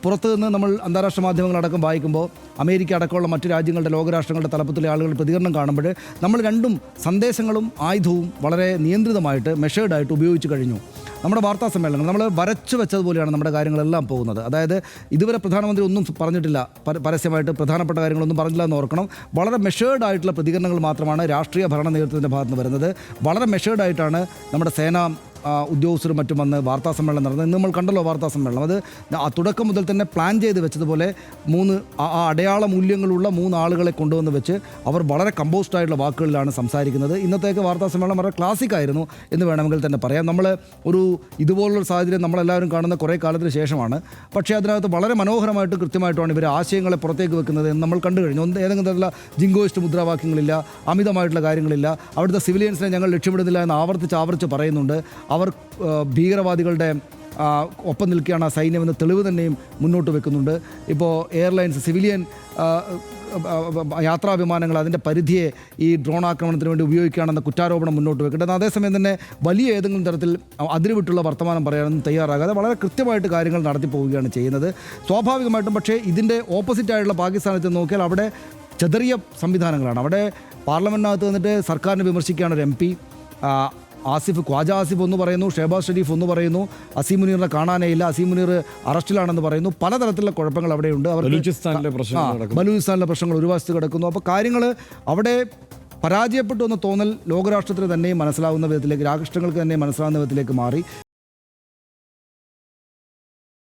പുറത്തു നിന്ന് നമ്മൾ അന്താരാഷ്ട്ര മാധ്യമങ്ങളടക്കം വായിക്കുമ്പോൾ അമേരിക്ക അടക്കമുള്ള മറ്റു രാജ്യങ്ങളുടെ ലോകരാഷ്ട്രങ്ങളുടെ തലപ്പത്തിലെ ആളുകളുടെ പ്രതികരണം കാണുമ്പോൾ നമ്മൾ രണ്ടും സന്ദേശങ്ങളും ആയുധവും വളരെ നിയന്ത്രിതമായിട്ട് മെഷേർഡായിട്ട് ഉപയോഗിച്ച് കഴിഞ്ഞു. നമ്മുടെ വാർത്താ സമ്മേളനങ്ങൾ നമ്മൾ വരച്ചു വെച്ചതുപോലെയാണ് നമ്മുടെ കാര്യങ്ങളെല്ലാം പോകുന്നത്. അതായത് ഇതുവരെ പ്രധാനമന്ത്രി ഒന്നും പറഞ്ഞിട്ടില്ല, പരസ്യമായിട്ട് പ്രധാനപ്പെട്ട കാര്യങ്ങളൊന്നും പറഞ്ഞില്ല എന്ന് ഓർക്കണം. വളരെ മെഷേർഡായിട്ടുള്ള പ്രതികരണങ്ങൾ മാത്രമാണ് രാഷ്ട്രീയ ഭരണ നേതൃത്വത്തിൻ്റെ ഭാഗത്ത് നിന്ന് വരുന്നത്. വളരെ മെഷേർഡായിട്ടാണ് നമ്മുടെ സേനാ ഉദ്യോഗസ്ഥരും മറ്റും വന്ന് വാർത്താ സമ്മേളനം നടന്നത്. ഇന്ന് നമ്മൾ കണ്ടല്ലോ വാർത്താ സമ്മേളനം. അത് തുടക്കം മുതൽ തന്നെ പ്ലാൻ ചെയ്ത് വെച്ചതുപോലെ അടയാള മൂല്യങ്ങളുള്ള 3 ആളുകളെ കൊണ്ടുവന്ന് വെച്ച് അവർ വളരെ കമ്പോസ്ഡായിട്ടുള്ള വാക്കുകളിലാണ് സംസാരിക്കുന്നത്. ഇന്നത്തേക്ക് വാർത്താ സമ്മേളനം വളരെ ക്ലാസിക് ആയിരുന്നു എന്ന് വേണമെങ്കിൽ തന്നെ പറയാം. നമ്മൾ ഇതുപോലുള്ളൊരു സാഹചര്യം നമ്മളെല്ലാവരും കാണുന്ന കുറേ കാലത്തിന് ശേഷമാണ്. പക്ഷേ അതിനകത്ത് വളരെ മനോഹരമായിട്ട് കൃത്യമായിട്ടാണ് ഇവർ ആശയങ്ങളെ പുറത്തേക്ക് വെക്കുന്നത് എന്ന് നമ്മൾ കണ്ടു കഴിഞ്ഞു. ഏതെങ്കിലും തരത്തിലുള്ള ജിങ്കോയിസ്റ്റ് മുദ്രാവാക്യങ്ങളില്ല, അമിതമായിട്ടുള്ള കാര്യങ്ങളില്ല. അവിടുത്തെ സിവിലിയൻസിനെ ഞങ്ങൾ ലക്ഷ്യമിടുന്നില്ല എന്ന് ആവർത്തിച്ച് പറയുന്നുണ്ട്. അവർ ഭീകരവാദികളുടെ ഒപ്പം നിൽക്കുകയാണ് ആ സൈന്യമെന്ന് തെളിവ് തന്നെയും മുന്നോട്ട് വെക്കുന്നുണ്ട്. ഇപ്പോൾ എയർലൈൻസ് സിവിലിയൻ യാത്രാ വിമാനങ്ങൾ അതിൻ്റെ പരിധിയെ ഈ ഡ്രോൺ ആക്രമണത്തിന് വേണ്ടി ഉപയോഗിക്കുകയാണെന്ന കുറ്റാരോപണം മുന്നോട്ട് വെക്കേണ്ടത്. അതേസമയം തന്നെ വലിയ ഏതെങ്കിലും തരത്തിൽ അതിരുവിട്ടുള്ള വർത്തമാനം പറയാനൊന്നും തയ്യാറാകാതെ വളരെ കൃത്യമായിട്ട് കാര്യങ്ങൾ നടത്തി പോവുകയാണ് ചെയ്യുന്നത്. സ്വാഭാവികമായിട്ടും പക്ഷേ ഇതിൻ്റെ ഓപ്പോസിറ്റായിട്ടുള്ള പാകിസ്ഥാനത്തെ നോക്കിയാൽ അവിടെ ചെറിയ സംവിധാനങ്ങളാണ്. അവിടെ പാർലമെൻറ്റിനകത്ത് വന്നിട്ട് സർക്കാരിനെ വിമർശിക്കുകയാണ് ഒരു MP. ഖ്വാജ ആസിഫ് ഒന്ന് പറയുന്നു, ഷെഹബാസ് ഷെരീഫ് ഒന്ന് പറയുന്നു, അസീം മുനീറിനെ കാണാനേ ഇല്ല, അസീം മുനീർ അറസ്റ്റിലാണെന്ന് പറയുന്നു. പലതരത്തിലുള്ള കുഴപ്പങ്ങൾ അവിടെയുണ്ട്. ബലൂചിസ്ഥാനിലെ പ്രശ്നങ്ങൾ ഒരു വശത്ത് കിടക്കുന്നു. അപ്പോൾ കാര്യങ്ങൾ അവിടെ പരാജയപ്പെട്ടു എന്ന തോന്നൽ ലോകരാഷ്ട്രത്തിന് തന്നെ മനസ്സിലാവുന്ന വിധത്തിലേക്ക്, രാഷ്ട്രങ്ങൾക്ക് തന്നെ മനസ്സിലാവുന്ന വിധത്തിലേക്ക് മാറി.